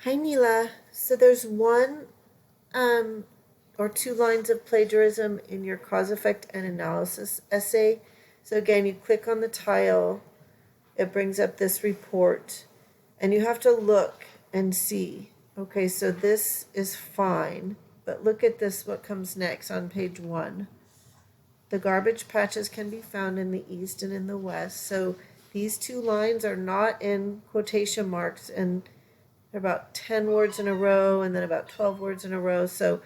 Hi, Neela. So there's one or two lines of plagiarism in your cause, effect, and analysis essay. So again, you click on the tile, it brings up this report, and you have to look and see. Okay, so this is fine, but look at this, what comes next on page 1. The garbage patches can be found in the east and in the west. So these two lines are not in quotation marks, and they're about 10 words in a row and then about 12 words in a row. So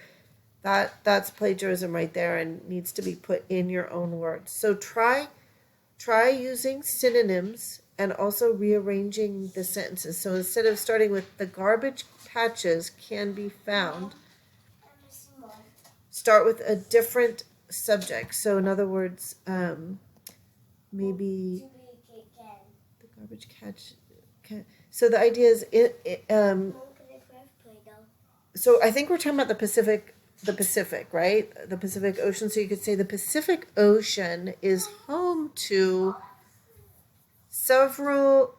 that's plagiarism right there and needs to be put in your own words. So try using synonyms and also rearranging the sentences. So instead of starting with the garbage patches can be found, start with a different subject. So in other words, maybe the garbage catch. So the idea is so I think we're talking about the Pacific, right? The Pacific Ocean. So you could say the Pacific Ocean is home to several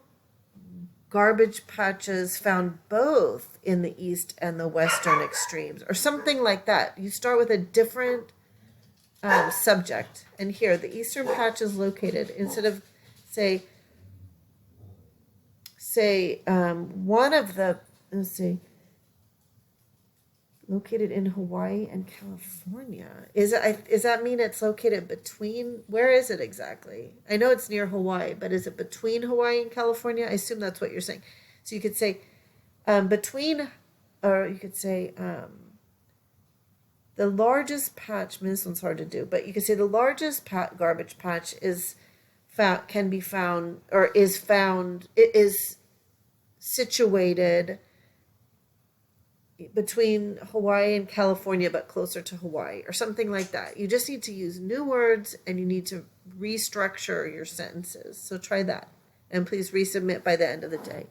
garbage patches found both in the east and the western extremes, or something like that. You start with a different subject. And here, the eastern patch is located, instead of say one of the, let's see, located in Hawaii and California. Does that mean it's located between, where is it exactly? I know it's near Hawaii, but is it between Hawaii and California? I assume that's what you're saying. So you could say between, or you could say the largest patch, I mean, this one's hard to do, but you could say the largest garbage patch is can be found, or is found, it is situated between Hawaii and California, but closer to Hawaii, or something like that. You just need to use new words and you need to restructure your sentences. So try that. And please resubmit by the end of the day.